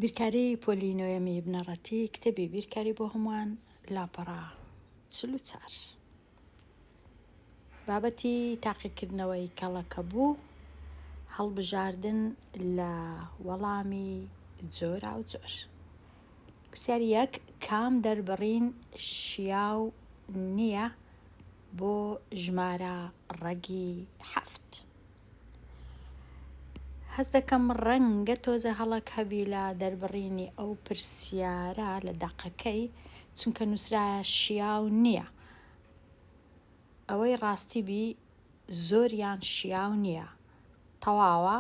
بیرکاری پۆلی نۆیەمی بنەڕەتی کتێبی بیرکاری بۆ هەمووان لاپەڕە 44 بابەتی تاقیکردنەوەی کەڵەکەبوو هەڵبژاردن لە وەڵامی جۆرا و جۆر. پرسیاری یەک کام دەربڕین شیاو نییە بۆ ژمارە ڕەگی 7. هەست دەکەم ڕەنگە تۆزە هەڵک هەبی لە دەربڕینی ئەو پرسیارە لە دەقەکەی چونکە نووسرایە شیاو نییە. ئەوەی ڕاستی بی زۆریان شیاو نییە. تەواوە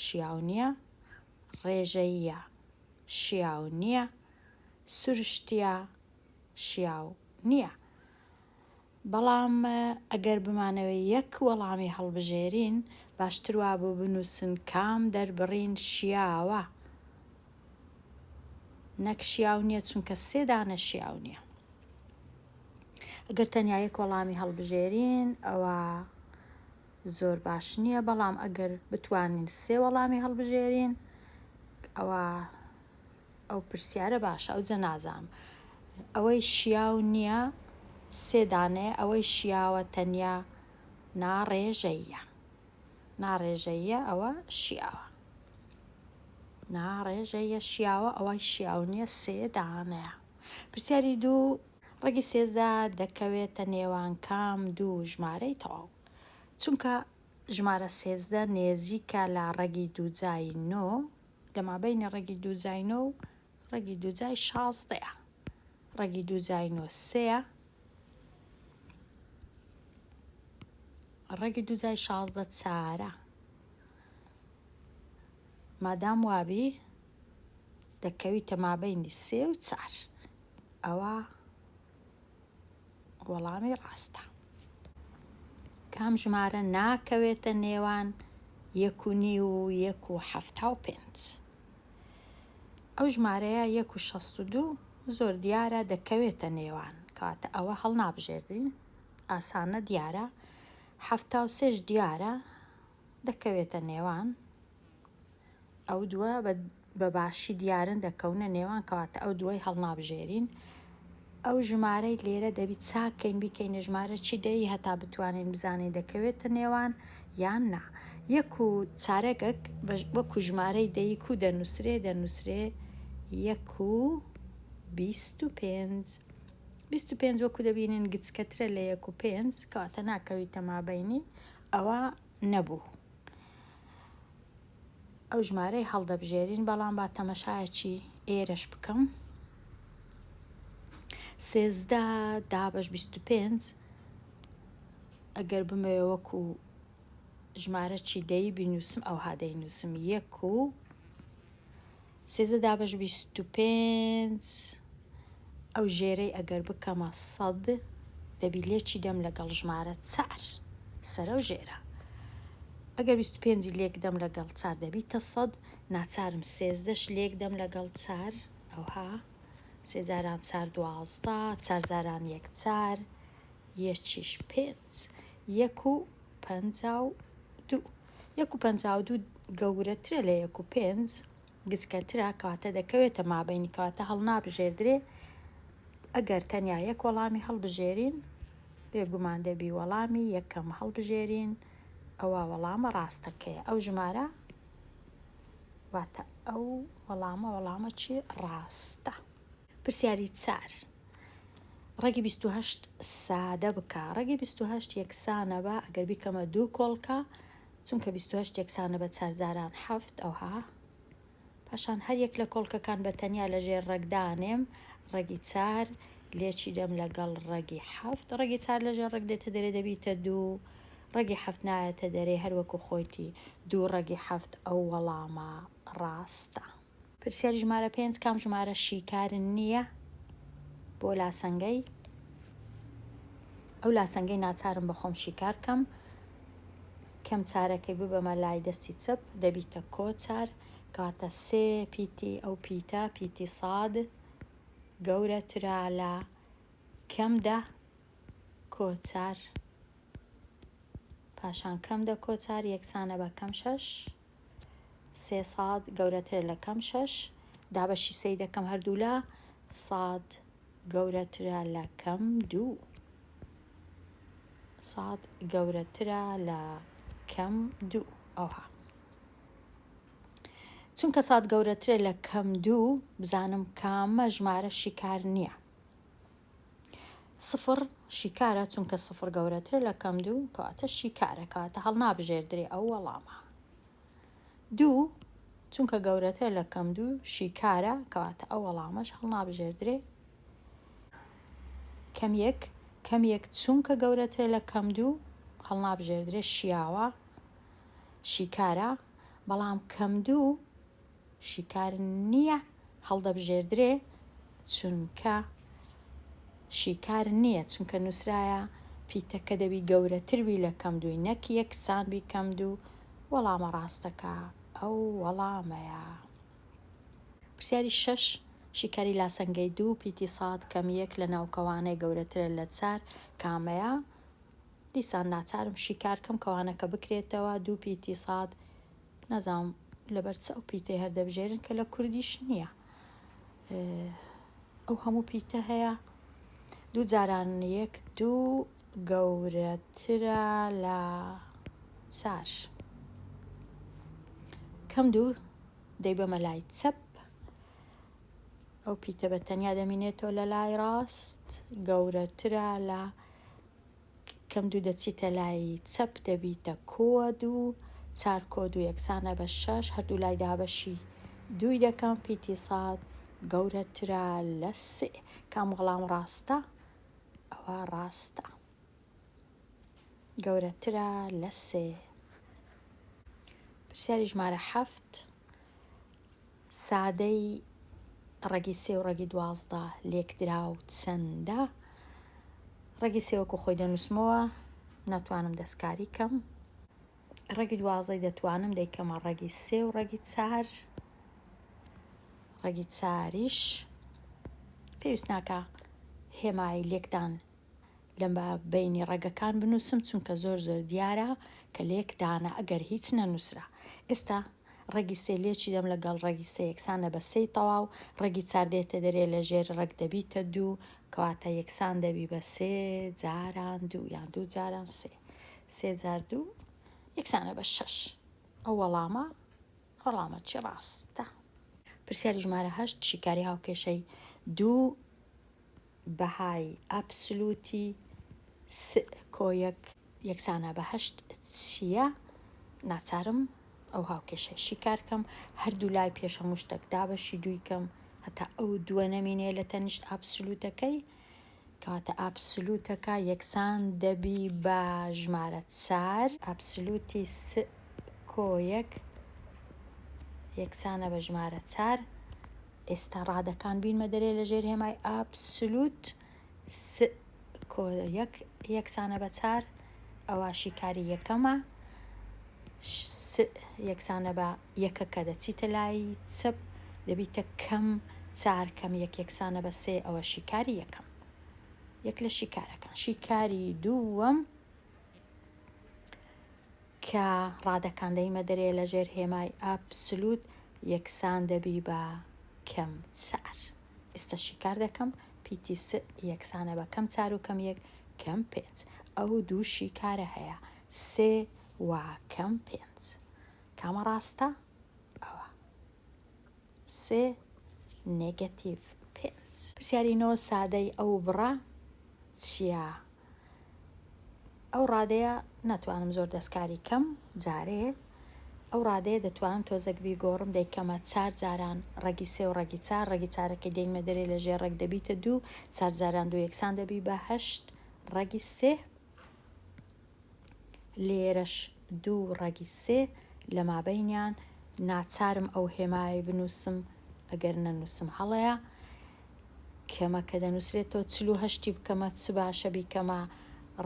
شیاو نییە، ڕێژەییە شیاو نییە، سروشتیە شیاو نییە. بەڵام ئەگەر بمانەوەی یەک وەڵامی هەڵبژێرین باشتر وا بۆ بنووسن کام دەربڕین شیاوە نەک شیاو نییە چونکە 3 دانە شیاو نییە. ئەگەر تەنیا یەک وەڵامی هەڵبژێرین ئەوە زۆر باش نییە، بەڵام ئەگەر بتوانین 3 وەڵامی هەڵبژێرین ئەو پرسیارە باشە. ئەو جە نازام ئەوەی شیاو نییە 3 دانەیە، ئەوەی شیاوە تەنیا ناڕێژەییە ئەوە شیاوە، ناڕێژەیە شیاوە ئەوەی شیاو نییە 3 دانەیە. پرسیاری 2 ڕەگی 13 دەکەوێتە نێوان کام 2 ژمارەی تەواو، چونکە ژمارە 13 نێزیکە لە ڕەگی دووجای 9 لەمابەینی ڕەگی دووجای 9 و ڕەگی دووجای 16ەیە. ڕەگی دووجای 9 3ە، ڕەگی دووجای 16 4ە. مادام وابی دەکەویتە مابەینی 3 و 4. ئەوە وەڵامی ڕاستە. کام ژمارە ناکەوێتە نێوان 1.5 و 1.75. ئەو ژمارەیە 1.62 زۆر دیارە دەکەوێتە نێوان، کاتە ئەوە هەڵ نابژێردین، ئاسانە دیارە. 73 دیارە دەکەوێتە نێوان، ئەو دووە بە باشی دیارن دەکەونە نێوان، کەواتە ئەو دووەی هەڵ نابژێرین. ئەو ژمارەی لێرە دەبی چاکەین بیکەینە ژمارە چی دەی هەتا بتوانین بزانین دەکەوێتە نێوان یان نا. 1.4 وەکو ژمارەی دەیک و دەنووسرێ 1.25. 25 وەکو دەبینین گچکەترە لە 1.5 کەواتە ناکەویتە مابەینی، ئەوە نەبوو. ئەو ژمارەی هەڵدەبژێرین، بەڵام با تەمەشایەکی ئێرەش بکەم. 13 دابەش 25 ئەگەر بمەوێ وەکو ژمارە چی دەی بینووسم ئەوها دەینووسم 13 دابەش 25 ئەو ژێرەی ئەگەر بکەمە 100 دەبی لێکی دەم لەگەڵ ژمارە 4 سەرە و ژێرە. ئەگەر 25 لێک دەم لەگەڵ 4 دەبیتە 100. ناچارم 13ش لێک دەم لەگەڵ 4 ئەوها 3 جاران 4 12 4 جاران 1 4 1 5 1.52. 1.52 گەورەترە لە 1.5 گچکەترە، کەواتە دەکەوێتە مابەینی، کەواتە هەڵ نابژێردرێ. ئەگەر تەنیا یەک وەڵامی هەڵبژێرین بێگومان دەبی وەڵامی یەکەم هەڵبژێرین، ئەوە وەڵامە ڕاستەکەیە. ئەو ژمارە واتە ئەو وەڵامە چی ڕاستە. پرسیاری 4 ڕەگی 28 سادە بکە. ڕەگی 28 یەکسانە بە ئەگەر بیکەمە 2 کۆڵکە، چونکە 28 یەکسانە بە 4 جاران 7 ئەوها. پاشان هەر یەک لە کۆڵکەکان بە تەنیا لە ژێر ڕەگدانێم، ڕەگی 4 لێکی دەم لەگەڵ ڕەگی 7. ڕەگی 4 لە ژێر ڕەگ دێتە دەرێ دەبیتە 2. ڕەگی 7 نایەتە دەرێ هەروەکو خۆیتی 2 ڕەگی 7. ئەو وەڵامە ڕاستە. پرسیاری ژمارە 5 کام ژمارە شیکارن نییە بۆ لاسەنگەی. ئەو لاسەنگەی ناچارم بەخۆم شیکار کەم چارەکەی ببەمە لای دەستی چەپ دەبیتە کۆچار، کاتە 3 پیتی ئەو پیتە پیتی ساد گەورەترە لە کەم دە کۆچار. پاشان کەم دە کۆچار یەکسانە بە کەم 6. 3 ساد گەورەتر لە کەم 6. دابەشی سەی دەکەم هەردوو لە ساد گەورەترە لە کەم دوو. ساد گەورەترە لە کەم دوو. ئەوها چونکە ساد گەورەترە لە کەم دوو بزانم کامە ژمارە شیکار نییە. سفر شیکارە چونکە سفر گەورەترە لە کەم دوو کەواتە شیکارە کەواتە هەڵنابژێردرێ ئەو وەڵامە. دوو چونکە گەورەترە لە کەم دوو شیکارە کەواتە ئەو وەڵامەش هەڵنابژێردرێ. کەمیەک چونکە گەورەترە لە کەم دوو هەڵنابژێردرێ شیاوە شیکارە بەڵام کەم دوو شیکار نییە هەڵدەبژێردرێ چونکە شیکار نییە چونکە نووسرایە پیتەکە دەبی گەورەتربی لە کەم دووی نەک یەکسان بی کەم دوو. وەڵامە ڕاستەکە ئەو وەڵامەیە. پرسیاری 6 شیکاری لاسەنگەی دوو پیتی ساد کەم یەک لە ناوکەوانەی گەورەترە لە 4 کامەیە؟ دیسان ناچارم شیکارکەم کەوانەکە بکرێتەوە. دوو پیتی ساد نەزانم لەبەر چ ئەو پیتەی هەردەبژێرن کە لە کوردیش نییە. ئەو هەموو پیتە هەیە. دوو جاران یەک دوو گەورەترە لە 4. کەم دوو دەی بەمە لای چەپ. ئەو پیتە بە تەنیا دەمینێتەوە لە لای ڕاست. گەورەترە لە کەم دوو دەچیتە لای چەپ دەبیتە کۆد و 4 کۆد و یەکسانە بە 6 هەردوو لای دابەشی دووی دەکەم. پیتی ساد گەورەترە لە 3. کام وەڵام ڕاستە؟ ئەوە ڕاستە. گەورەترە لە 3. پرسیاری ژمارە 7 سادەی ڕەگی 3 و ڕەگی 12 لێکدراو چەندە؟ ڕەگی 3 وەکو خۆی دەنووسمەوە ناتوانم دەستکاری کەم. ڕەگی 12 دەتوانم دەیکەمە ڕەگی 3 و ڕەگی 4. ڕەگی 4یش پێویست ناکە هێمای لێکدان لە بینی ڕەگەکان بنووسم چونکە زۆر دیارە کە لێکدانە ئەگەر هیچ نەنووسرا. ئێستا ڕەگی 3 لێکی دەم لەگەڵ ڕەگی 3 یەکسانە بە 3 تەواو. ڕەگی 4 دێتە دەرێ لە ژێر ڕەگ دەبیتە 2 کەواتە یەکسان دەبی بە 3 جاران 2 یان 2 جاران 3. 3 جار 2 یەکسانە بە 6. ئەو وەڵامە چی ڕاستە. پرسیاری ژمارە 8 شیکاری هاوکێشەی 2 بەهای ئەبسولوتی کۆیەک یەکسانە بە 8 چییە؟ ناچارم ئەو هاوکێشەی شیکارکەم. هەردوو لای پێش هەموو شتێک دابەشی دوویکەم هەتا ئەو دووە نەمینێ لە تەنیشت ئابسولوتەکەی کەواتە ئابسولوتەکە یەکسان دەبی بە ژمارە 4. ئابسولوتی کۆیەک یەکسانە بە ژمارە 4. ئێستا ڕادەکان بینمە دەرێ لە ژێر هێمای ئابسولوت کۆیەک یەکسانە بە 4. ئەوە شیکاری یەکەمە. یەکسانە بە یەکەکە دەچیتە لای چەپ دەبیتە کەم 4 کەم یەکسانە بە 3. ئەوە شیکاری یەکەم. یەک لە شیکارەکان. شیکاری دووەم کە ڕادەکان دەیمە دەرێ لە ژێر هێمای ئابسولوت یەکسان دەبی بە کەم 4. ئێستا شیکار دەکەم. پیتی یەکسانە بە کەم 4 و کەم 1 کەم 5. ئەو دوو شیکارە هەیە 3 و کەم 5. کامە ڕاستە؟ ئەوە 3 نێگەتیڤ 5. پرسیاری 9 سادەی ئەو بڕە چییە؟ ئەو ڕادەیە ناتوانم زۆر دەستکاری کەم جارێ. ئەو ڕادەیە دەتوانم تۆزێک بیگۆڕم دەیکەمە 4 جاران ڕەگی 3 و ڕەگی 4. ڕەگی 4ەکە دەیمە دەرێ لە ژێر ڕەگ دەبیتە 2 4 جاران 2 یەکسان دەبی بە 8 ڕەگی 3. لێرەش 2 ڕەگی 3 لە مابەینیان ناچارم ئەو هێمای بنووسم ئەگەر نەنووسم هەڵەیە کەمەکە دەنووسرێتەوە 48 بکەمە چ باشە بیکەمە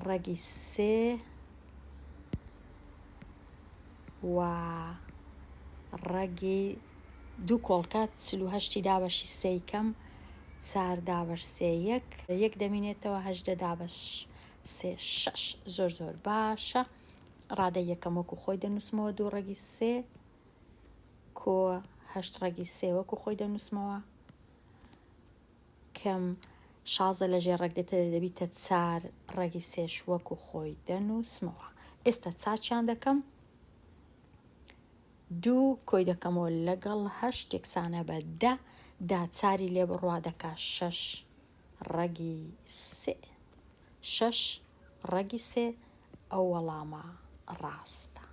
ڕەگی 3 و ڕەگی 2 کۆڵکات 48 دابەشی 3 کەم 4 دابەش 3 1 دەمینێتەوە 8 دابەش 3 6. زۆر باشە. ڕادە یەکەم وەکو خۆی دەنووسمەوە 2 ڕەگی 3 کۆ 8 ڕەگی 3 وەکو خۆی دەنووسمەوە کەم 16 لە ژێر ڕێک دێتە دەبیتە 4 ڕەگی 3 وەکو خۆی دەنووسمەوە. ئێستا چاچیان دەکەم 2 کۆی دەکەمەوە لەگەڵ 8 یەکسانە بە 10 4 لێ بڕوا دەکا 6 ڕەگی 3 6 ڕەگی 3 ئەو وەڵامە ڕاستە.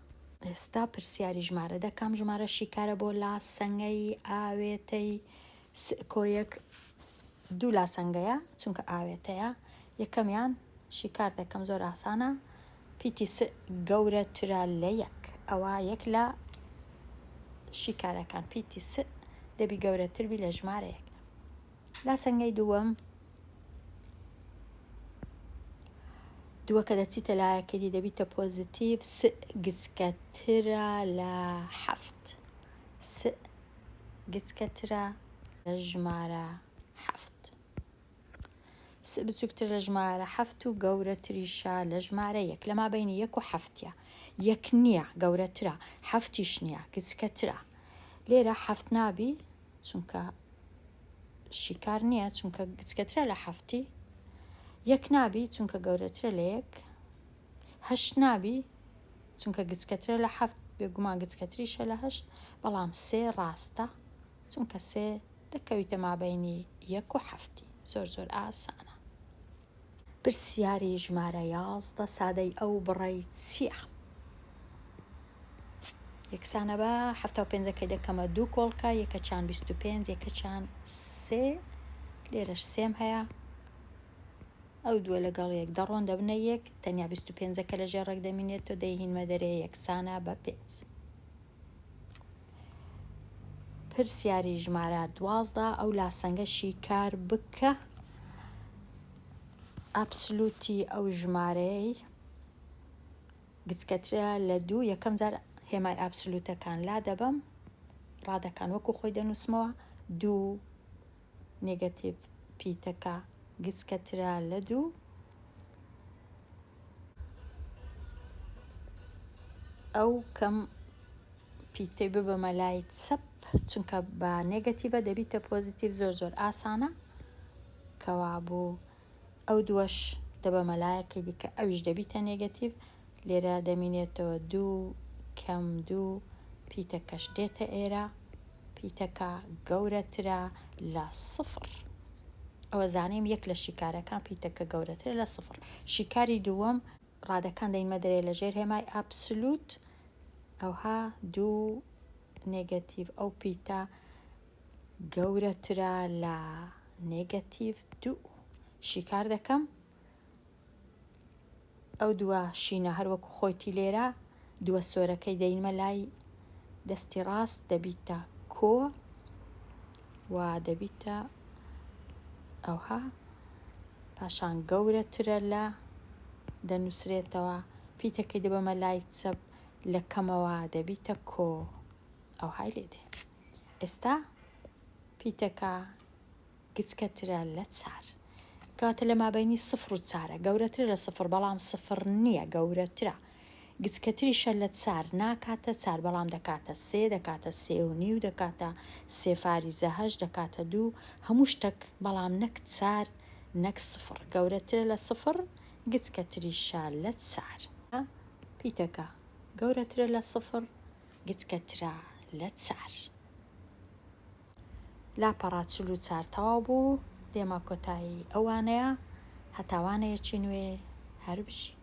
ئێستا پرسیاری ژمارە دەکەم. ژمارە شیکارە بۆ لاسەنگەی ئاوێتەی کۆیەک 2 لاسەنگەیە چونکە ئاوێتەیە. یەکەمیان شیکار دەکەم زۆر ئاسانە پیتی س گەورەترە لە 1 ئەوە یەک لە شیکارەکان پیتی س دەبی گەورەتربی لە ژمارەیەک. لاسەنگەی دووەم دووە کە دەچیتە لایەکەی دەبیتە پۆزیتیڤ س گچکەترە لە 7 س گچکەترە لە ژمارە 7 س بچووکتر لە ژمارە 7 و گەورەتریشە لە ژمارە 1 لە مابەینی 1 و 7 1 نییە گەورەترە 7 نییە گچکەترە. لێرە 7 نابی چونکە شیکار نییە چونکە گچکەترە لە 7 1 نابی چونکە گەورەترە لە 1 8 نابی چونکە گچکەترە لە 7 بێگومان گچکەتریشە لە 8 بەڵام 3 ڕاستە چونکە 3 دەکەویتە مابەینی 1 و 7 زۆر ئاسانە. پرسیاری ژمارە 11 سادەی ئەو بڕی چییە؟ یەکسانە بە 75 دەکەمە 2 کۆڵکە یەکەچان 25 یەکەچان 3 لێرەش 3 هەیە ئەو دووە لەگەڵ 1 دەڕۆن دەبنە 1 تەنیا 25 لە ژێر ڕێک دەمینێتەوە دەیهینمە دەرێ یەکسانە بە 5. پرسیاری ژمارە 12 ئەو لاسەنگە شیکار بکە ئابسولوتی ئەو ژمارەی گچکەترە لە 2 یەکەم جار هێمای ئابسولوتەکان لا دەبم ڕادەکان وەکو خۆی دەنووسمەوە 2 نێگەتیڤ پیتەکە گچکەترە لە 2 ئەو کەم پیتەی ببەمە لای چەپ چونکە بە نێگەتیڤە دەبیتە پۆزیتیڤ زۆر ئاسانە کەوا بوو ئەو دووەش دەبەمە لایەکەی دیکە ئەویش دەبیتە نێگەتیڤ لێرە دەمینێتەوە 2 کەم 2 پیتەکەش دێتە ئێرە پیتەکە گەورەترە لە 0 ئەوە زانیم 1 لە شیکارەکان پیتەکە گەورەترە لە 0. شیکاری دووەم ڕادەکان دەینمە دەرێ لە ژێر هێمای ئابسولوت ئەوها 2 نێگەتیڤ ئەو پیتە گەورەترە لە نێگەتیڤ 2. شیکار دەکەم ئەو دووە شینە هەروەکو خۆیتی لێرە دووە سۆرەکەی دەینمە لای دەستی ڕاست دەبیتە کۆ و دەبیتە ئەوها پاشان گەورەترە لە دەنووسرێتەوە پیتەکەی دەبەمە لای چەپ لە کەمەوە دەبیتە کۆ ئەوهای لێدێ. ئێستا پیتەکە گچکەترە لە 4 کاتە لە مابەینی 0 و 4 گەورەترە لە 0 بەڵام 0 نییە گەورەترە گچکەتریشە لە 4 ناکاتە 4 بەڵام دەکاتە 3 دەکاتە 3 و نیو دەکاتە 3 فاریزە 8 دەکاتە 2 هەموو شتێک بەڵام نەک 4 نەک 0 گەورەترە لە 0 گچکەتریشە لە 4 پیتەکە گەورەترە لە 0 گچکەترە لە 4. لاپەڕە 44 تەواو بوو دێمە کۆتایی ئەوانەیە هەتاوانەیەکی نوێ هەر بژی.